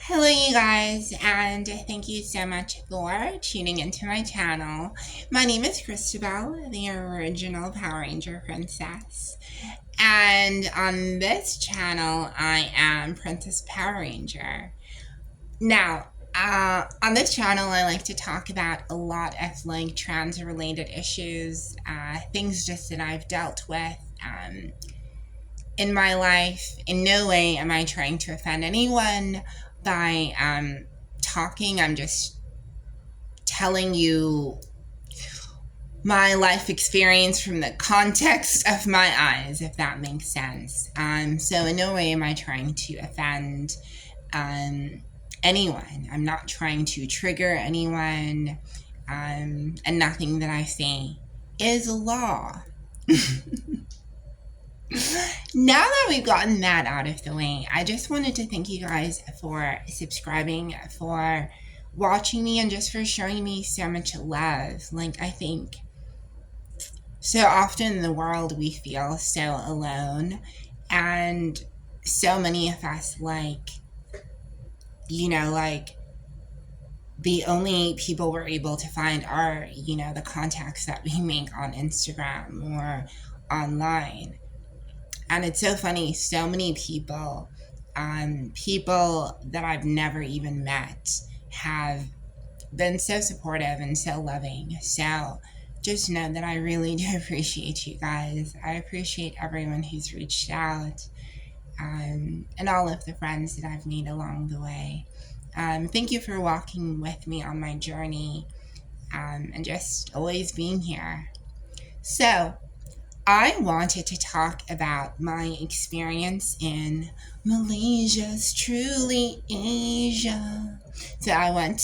Hello, you guys, and thank you so much for tuning into my channel. My name is Christabel, the original Power Ranger princess, and on this channel, I am Princess Power Ranger. Now, on this channel, I like to talk about a lot of like trans-related issues, things just that I've dealt with. In my life. In no way am I trying to offend anyone by talking. I'm just telling you my life experience from the context of my eyes, if that makes sense. So in no way am I trying to offend anyone. I'm not trying to trigger anyone, and nothing that I say is law. Now that we've gotten that out of the way, I just wanted to thank you guys for subscribing, for watching me, and just for showing me so much love. Like, I think so often in the world we feel so alone, and so many of us, like, the only people we're able to find are, the contacts that we make on Instagram or online. And it's so funny, so many people, people that I've never even met, have been so supportive and so loving. So just know that I really do appreciate you guys. I appreciate everyone who's reached out, and all of the friends that I've made along the way. Thank you for walking with me on my journey, and just always being here. So, I wanted to talk about my experience in Malaysia's truly Asia. So I went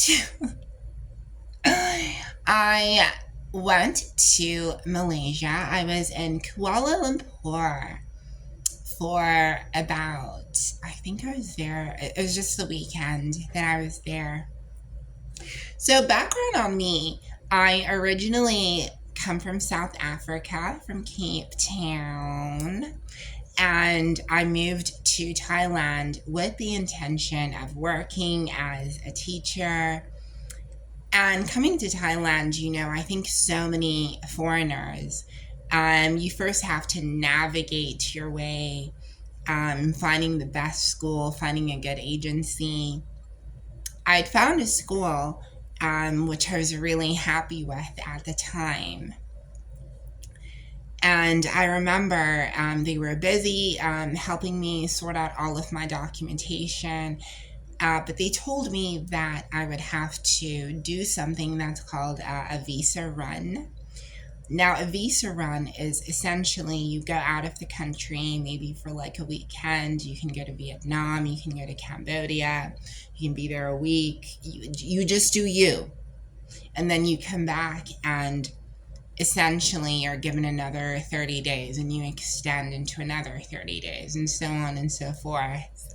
to Malaysia. I was in Kuala Lumpur for about, I think I was there, it was just the weekend that I was there. So background on me, I originally come from South Africa, from Cape Town, and I moved to Thailand with the intention of working as a teacher. And coming to Thailand, I think so many foreigners, you first have to navigate your way, finding the best school, finding a good agency. I'd found a school, which I was really happy with at the time. And I remember they were busy helping me sort out all of my documentation. But they told me that I would have to do something that's called a visa run. Now, a visa run is essentially you go out of the country, maybe for like a weekend. You can go to Vietnam, you can go to Cambodia, you can be there a week. You just do you. And then you come back and essentially you're given another 30 days and you extend into another 30 days and so on and so forth,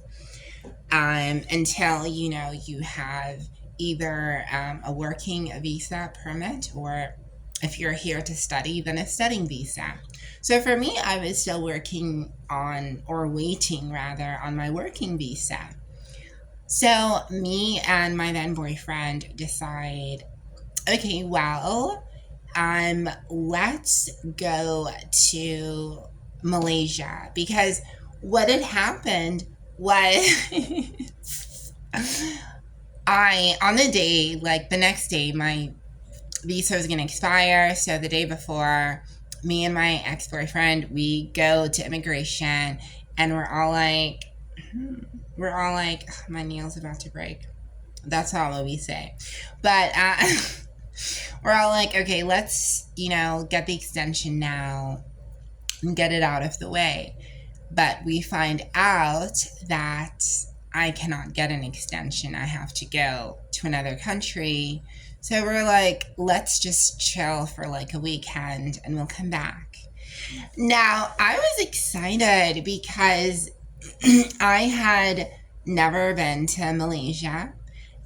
until you have either a working visa permit, or if you're here to study, then a studying visa. So for me, I was still working on, or waiting rather, on my working visa. So me and my then boyfriend decide, okay, well, let's go to Malaysia, because what had happened was on the day, like the next day, my visa was going to expire. So the day before, me and my ex-boyfriend, we go to immigration, and we're all like, my nail's about to break. That's not what we say. But, we're all like, okay, let's, get the extension now and get it out of the way. But we find out that I cannot get an extension. I have to go to another country. So we're like, let's just chill for like a weekend and we'll come back. Now, I was excited because I had never been to Malaysia,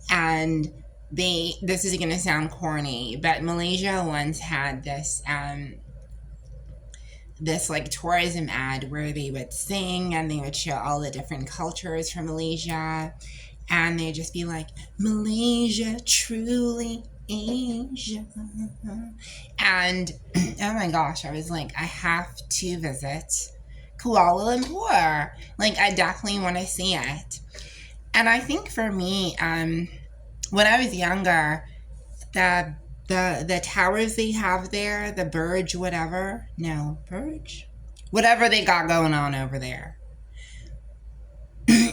and this is going to sound corny, but Malaysia once had this like tourism ad where they would sing and they would show all the different cultures from Malaysia. and they'd just be like, Malaysia, truly Asia. And oh my gosh, I was like, I have to visit Kuala Lumpur. Like, I definitely want to see it. And I think for me, when I was younger, the the towers they have there, the Burj, whatever, no, Burj, whatever they got going on over there.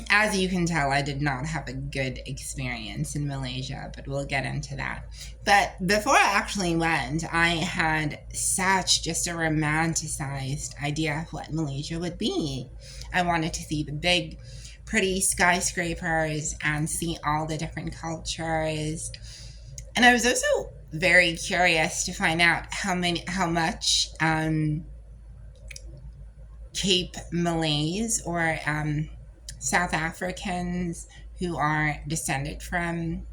As you can tell, I did not have a good experience in Malaysia, but we'll get into that. But before I actually went, I had such just a romanticized idea of what Malaysia would be. I wanted to see the big, pretty skyscrapers and see all the different cultures. And I was also very curious to find out how much Cape Malays or South Africans who are descended from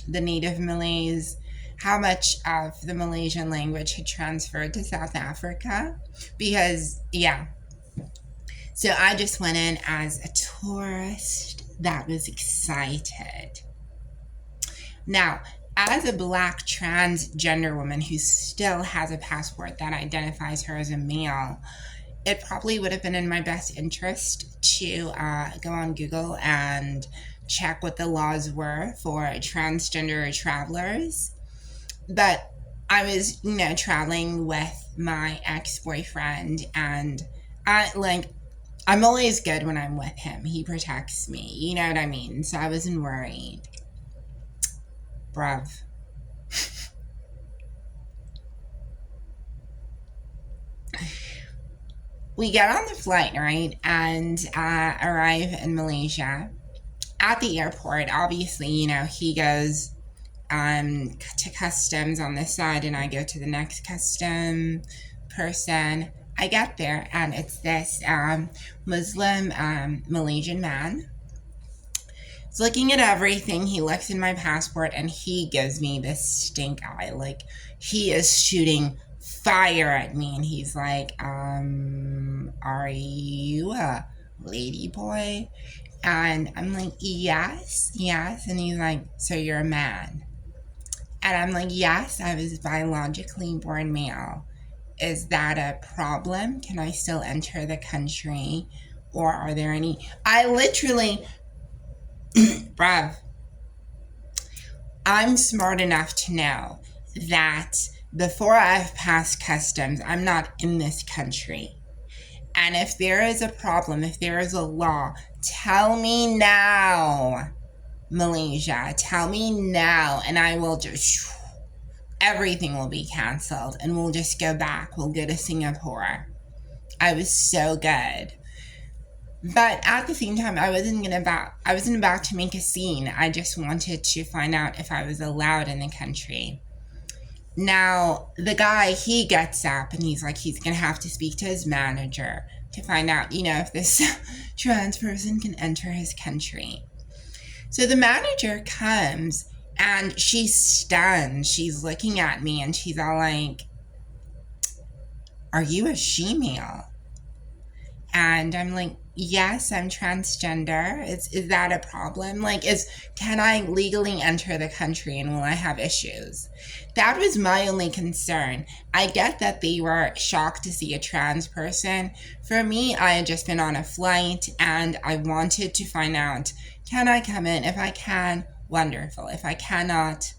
the native Malays, how much of the Malaysian language had transferred to South Africa. Because, yeah. So I just went in as a tourist that was excited. Now, as a Black transgender woman who still has a passport that identifies her as a male, it probably would have been in my best interest to go on Google and check what the laws were for transgender travelers. But I was, traveling with my ex-boyfriend, and I'm always good when I'm with him. He protects me, you know what I mean? So I wasn't worried. Bruv. We get on the flight, right, and arrive in Malaysia. At the airport, obviously, he goes to customs on this side, and I go to the next custom person. I get there, and it's this Muslim Malaysian man. He's looking at everything. He looks in my passport, and he gives me this stink eye. Like, he is shooting fire at me, and he's like, are you a lady boy? And I'm like, yes. And he's like, so you're a man? And I'm like, yes, I was biologically born male. Is that a problem? Can I still enter the country? Or are there any... I literally... Bruv. I'm smart enough to know that before I've passed customs, I'm not in this country. And if there is a problem, if there is a law, tell me now, Malaysia. Tell me now, and I will just... everything will be canceled, and we'll just go back. We'll go to Singapore. I was so good. But at the same time, I wasn't about to make a scene. I just wanted to find out if I was allowed in the country. Now, the guy, he gets up and he's like, he's going to have to speak to his manager to find out, if this trans person can enter his country. So the manager comes and she's stunned. She's looking at me and she's all like, are you a she-male? And I'm like, yes, I'm transgender. Is that a problem? Can I legally enter the country and will I have issues? That was my only concern. I get that they were shocked to see a trans person. For me, I had just been on a flight and I wanted to find out, can I come in? If I can, wonderful. If I cannot,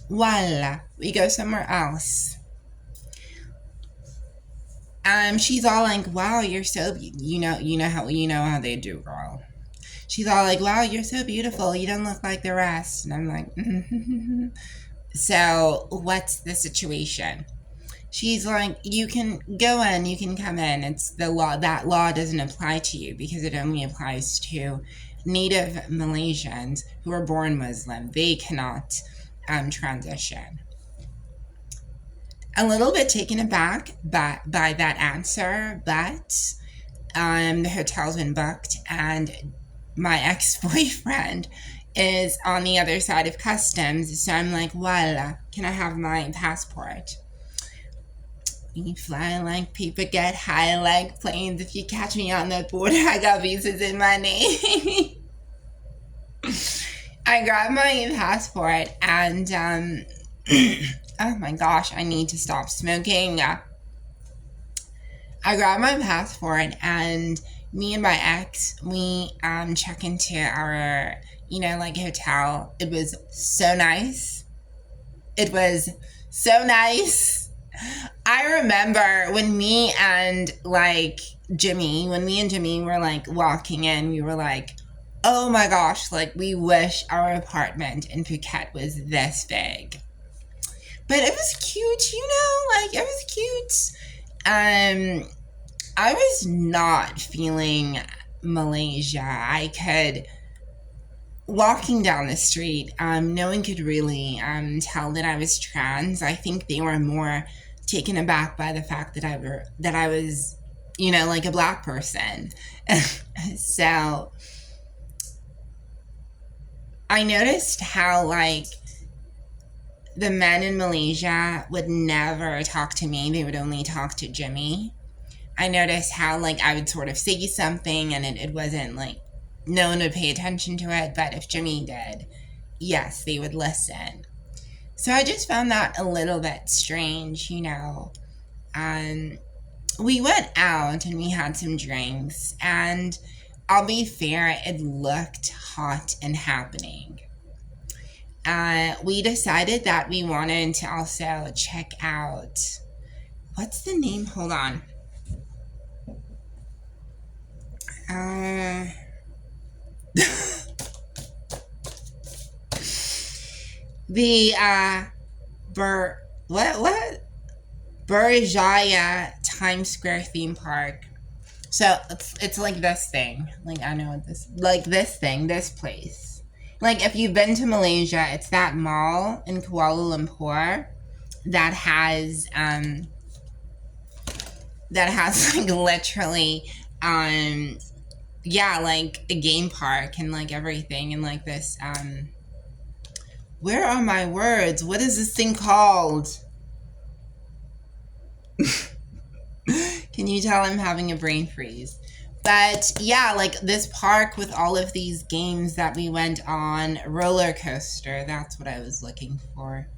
voila, we go somewhere else. She's all like, wow, you're so, you know how they do, girl. She's all like, wow, you're so beautiful. You don't look like the rest. And I'm like, So what's the situation? She's like, you can go in, you can come in. It's the law. That law doesn't apply to you because it only applies to native Malaysians who are born Muslim. They cannot transition. A little bit taken aback by that answer, but the hotel's been booked and my ex-boyfriend is on the other side of customs. So I'm like, voila, can I have my passport? We fly like people, get high like planes. If you catch me on the border, I got visas in my name. I grabbed my passport and oh my gosh, I need to stop smoking. I grabbed my passport and me and my ex, we check into our, like hotel. It was so nice. It was so nice. I remember when me and Jimmy were like walking in, we were like, oh my gosh, like we wish our apartment in Phuket was this big. But it was cute, like it was cute. I was not feeling Malaysia. I could walking down the street, no one could really tell that I was trans. I think they were more taken aback by the fact that I was, like a black person. So I noticed how like the men in Malaysia would never talk to me. They would only talk to Jimmy. I noticed how like I would sort of say something and it wasn't like no one would pay attention to it, but if Jimmy did, yes, they would listen. So I just found that a little bit strange. Um, we went out and we had some drinks, and I'll be fair, it looked hot and happening. We decided that we wanted to also check out, what's the name? Hold on. Uh, the what Burjaya Times Square theme park. So it's like this thing. Like I know what this thing, this place. Like if you've been to Malaysia, it's that mall in Kuala Lumpur that has like literally yeah, like a game park and like everything and like this where are my words? What is this thing called? Can you tell I'm having a brain freeze? But yeah, like this park with all of these games that we went on, roller coaster, that's what I was looking for.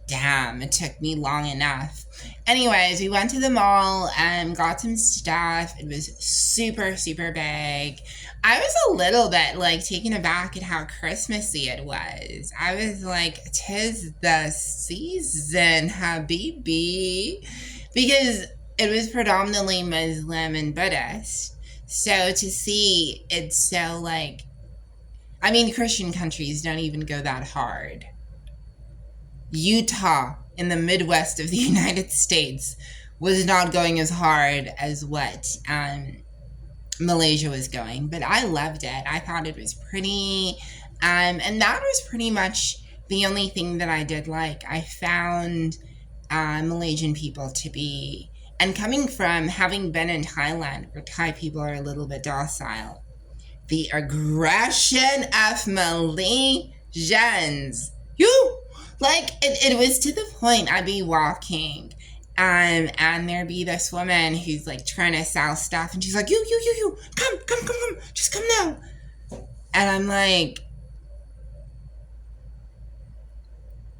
Damn, it took me long enough. Anyways, we went to the mall and got some stuff. It was super, super big. I was a little bit like taken aback at how Christmassy it was. I was like, tis the season, habibi. Because it was predominantly Muslim and Buddhist. So to see it's so like, I mean, Christian countries don't even go that hard. Utah in the Midwest of the United States was not going as hard as what Malaysia was going, but I loved it. I thought it was pretty, and that was pretty much the only thing that I did like. I found Malaysian people to be, and coming from having been in Thailand, where Thai people are a little bit docile, the aggression of Malaysians. You like it was to the point I'd be walking and there'd be this woman who's like trying to sell stuff and she's like, you, come, just come now. And I'm like,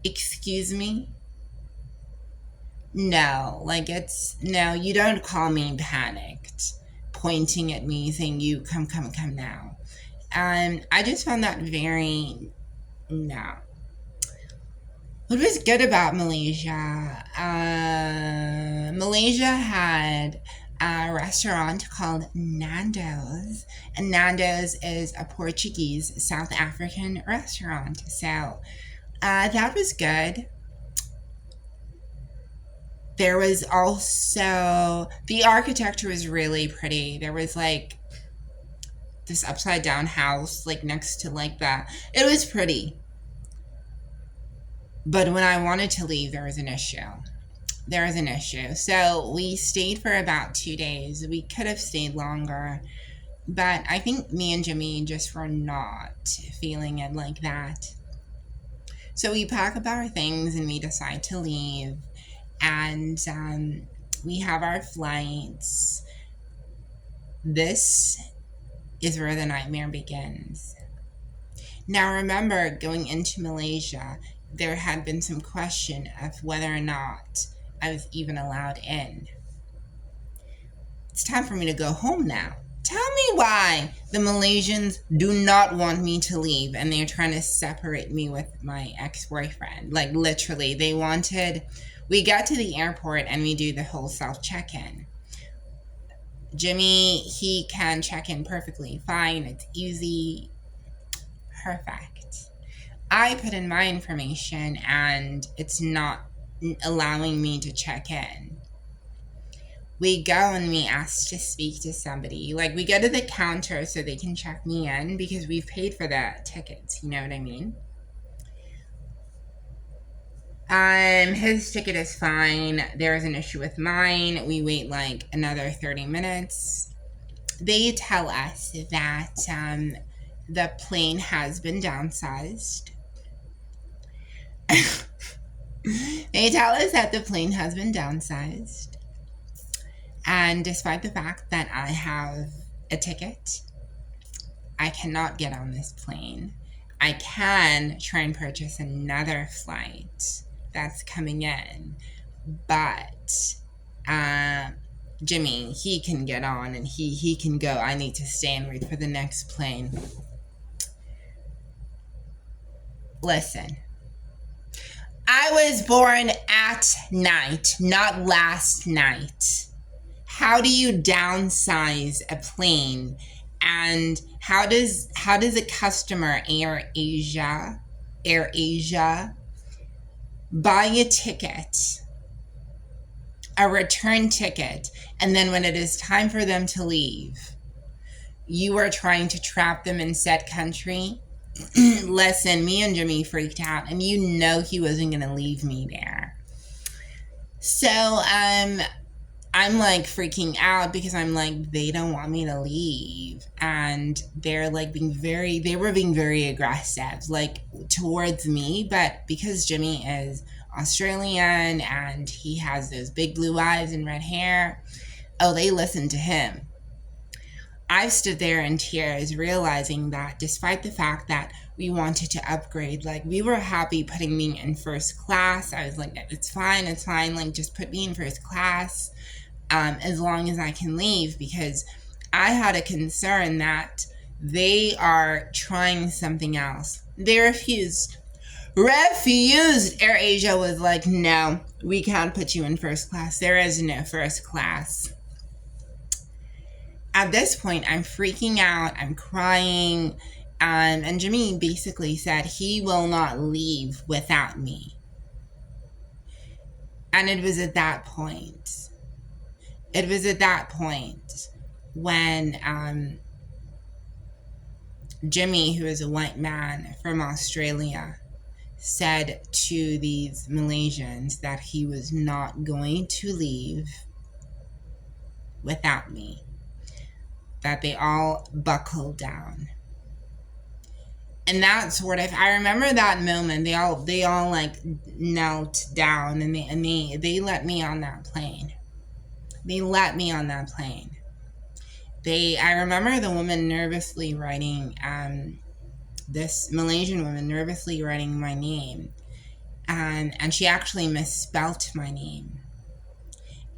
excuse me? No, like no, you don't call me panicked, pointing at me saying you come now. I just found that very, no. What was good about Malaysia? Malaysia had a restaurant called Nando's, and Nando's is a Portuguese South African restaurant. So that was good. There was also, the architecture was really pretty. There was like this upside down house like next to like that. It was pretty. But when I wanted to leave, there was an issue. So we stayed for about 2 days. We could have stayed longer, but I think me and Jimmy just were not feeling it like that. So we pack up our things and we decide to leave. And we have our flights. This is where the nightmare begins. Now, remember, going into Malaysia, there had been some question of whether or not I was even allowed in. It's time for me to go home now. Tell me why the Malaysians do not want me to leave and they're trying to separate me with my ex-boyfriend. Like, literally, they wanted. We got to the airport and we do the whole self check-in. Jimmy, he can check in perfectly fine. It's easy. Perfect. I put in my information and it's not allowing me to check in. We go and we ask to speak to somebody. Like, we go to the counter so they can check me in because we've paid for the tickets. You know what I mean? His ticket is fine. There is an issue with mine. We wait like another 30 minutes. They tell us that the plane has been downsized. They tell us that the plane has been downsized. And despite the fact that I have a ticket, I cannot get on this plane. I can try and purchase another flight that's coming in. But Jimmy, he can get on and he can go. I need to stay and wait for the next plane. Listen, I was born at night, not last night. How do you downsize a plane? And how does a customer, Air Asia, buy a ticket, a return ticket, and then when it is time for them to leave, you are trying to trap them in said country? Listen, me and Jimmy freaked out, and you know he wasn't going to leave me there. So, I'm like freaking out because I'm like, they don't want me to leave. And they're like they were being very aggressive, like towards me. But because Jimmy is Australian and he has those big blue eyes and red hair, oh, they listened to him. I stood there in tears, realizing that despite the fact that we wanted to upgrade, like we were happy putting me in first class. I was like, it's fine. Like just put me in first class. As long as I can leave, because I had a concern that they are trying something else. They refused. Air Asia was like, no, we can't put you in first class. There is no first class. At this point, I'm freaking out. I'm crying. And Jimmy basically said he will not leave without me. And it was at that point when Jimmy, who is a white man from Australia, said to these Malaysians that he was not going to leave without me, that they all buckled down. And that sort of, I remember that moment. They all like knelt down and they let me on that plane. I remember the woman nervously writing, this Malaysian woman nervously writing my name. And she actually misspelt my name.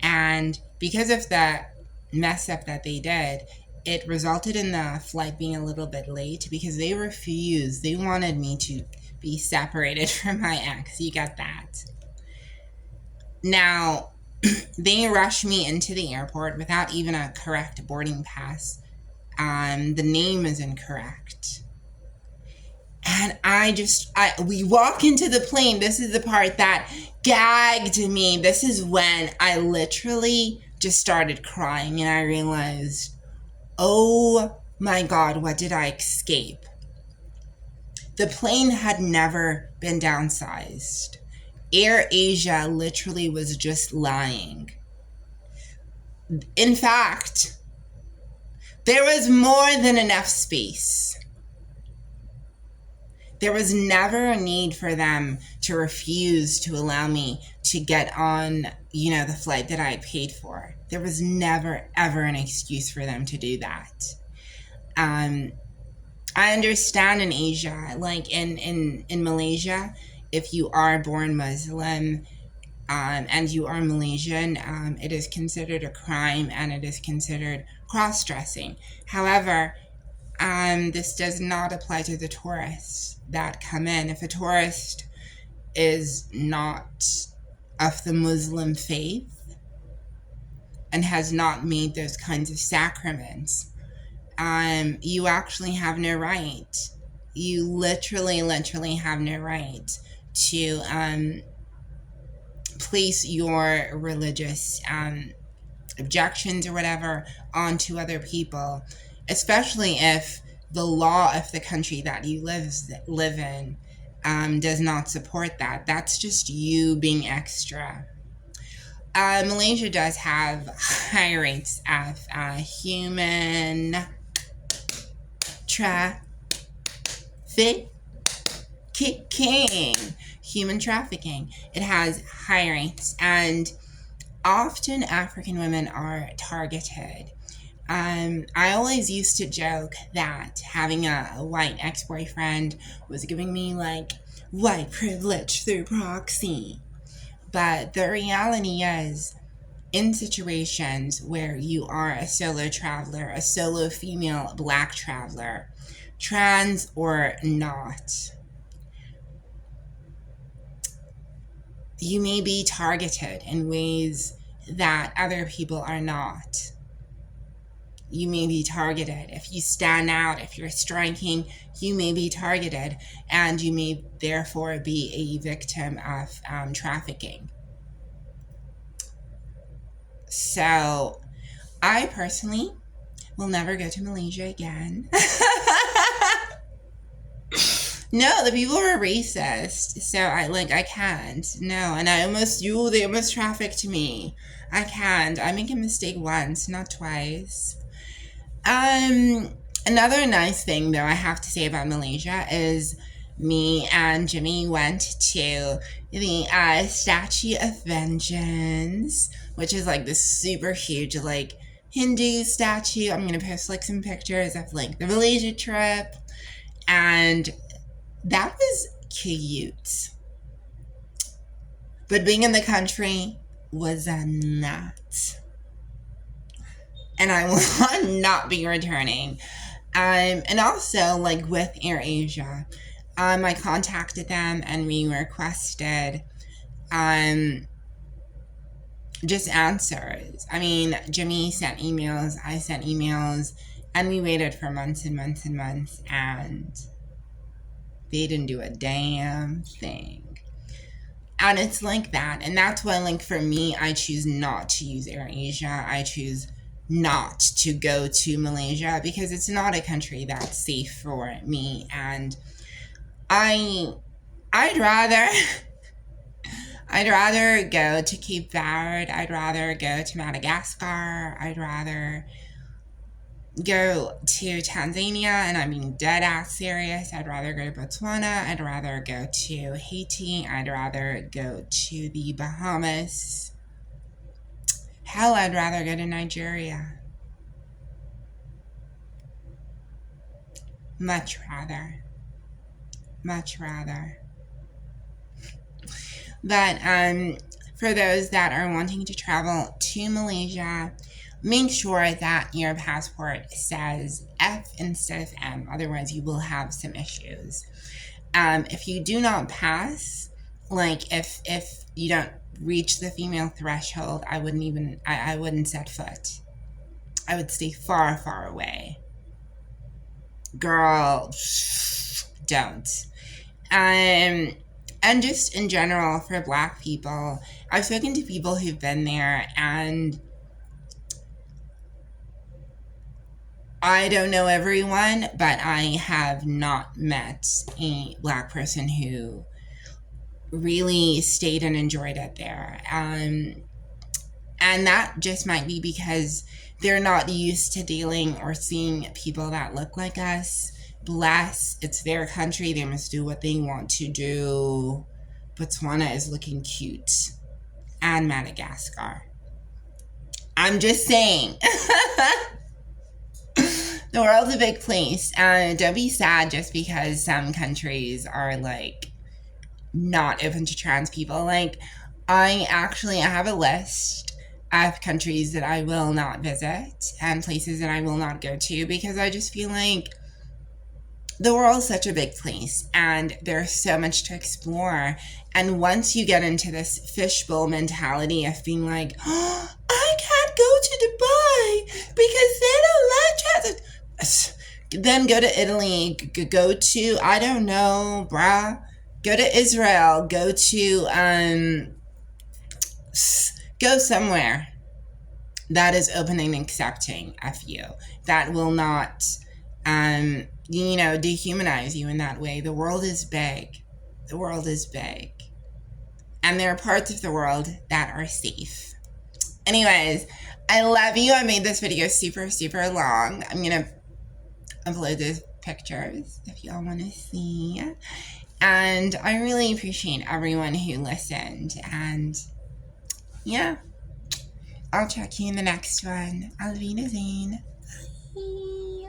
And because of the mess up that they did, it resulted in the flight being a little bit late because they refused. They wanted me to be separated from my ex. You get that? Now, they rushed me into the airport without even a correct boarding pass. The name is incorrect. And we walk into the plane. This is the part that gagged me. This is when I literally just started crying and I realized, oh my God, what did I escape? The plane had never been downsized. Air Asia literally was just lying. In fact, there was more than enough space. There was never a need for them to refuse to allow me to get on, the flight that I paid for. There was never, ever an excuse for them to do that. I understand in Asia, like in Malaysia, if you are born Muslim, and you are Malaysian, it is considered a crime and it is considered cross dressing. However, this does not apply to the tourists that come in. If a tourist is not of the Muslim faith and has not made those kinds of sacraments, you actually have no right. You literally have no right to place your religious objections or whatever onto other people, especially if the law of the country that you live in does not support that. That's just you being extra. Malaysia does have high rates of human trafficking. Human trafficking. It has high rates, and often African women are targeted. I always used to joke that having a white ex-boyfriend was giving me like white privilege through proxy. But the reality is, in situations where you are a solo traveler, a solo female black traveler, trans or not, you may be targeted in ways that other people are not. You may be targeted. If you stand out, if you're striking, you may be targeted, and you may therefore be a victim of trafficking. So, I personally will never go to Malaysia again. No, the people are racist, so I can't. No, and they almost trafficked me. I can't. I make a mistake once, not twice. Another nice thing though I have to say about Malaysia is me and Jimmy went to the Statue of Vengeance, which is like this super huge like Hindu statue. I'm gonna post like some pictures of like the Malaysia trip, and that was cute. But being in the country was not. And I will not be returning. And also, like with AirAsia, I contacted them and we requested just answers. I mean, Jimmy sent emails, I sent emails, and we waited for months and months and months, and they didn't do a damn thing. And it's like that. And that's why, like, for me, I choose not to use AirAsia. I choose not to go to Malaysia because it's not a country that's safe for me. And I'd rather go to Cape Verde. I'd rather go to Madagascar. I'd rather go to Tanzania, and I'm being dead ass serious. I'd rather go to Botswana. I'd rather go to Haiti. I'd rather go to the Bahamas. Hell, I'd rather go to Nigeria. Much rather. But for those that are wanting to travel to Malaysia, make sure that your passport says F instead of M. Otherwise, you will have some issues. If you do not pass, like if you don't reach the female threshold, I wouldn't set foot. I would stay far away. Girl, don't. And just in general for Black people, I've spoken to people who've been there, and I don't know everyone, but I have not met a Black person who really stayed and enjoyed it there. And that just might be because they're not used to dealing or seeing people that look like us. Bless, it's their country. They must do what they want to do. Botswana is looking cute. And Madagascar. I'm just saying. The world's a big place, and don't be sad just because some countries are like not open to trans people. Like, I have a list of countries that I will not visit and places that I will not go to because I just feel like the world's such a big place and there's so much to explore. And once you get into this fishbowl mentality of being like, oh, I can't go to Dubai because they don't let trans, then go to Italy, go to, I don't know, bruh, go to Israel, go somewhere that is open and accepting of you, that will not, dehumanize you in that way. The world is big. The world is big. And there are parts of the world that are safe. Anyways, I love you. I made this video super, super long. I'm going to upload those pictures if y'all want to see. And I really appreciate everyone who listened. And yeah, I'll check you in the next one. Auf Wiedersehen. Bye.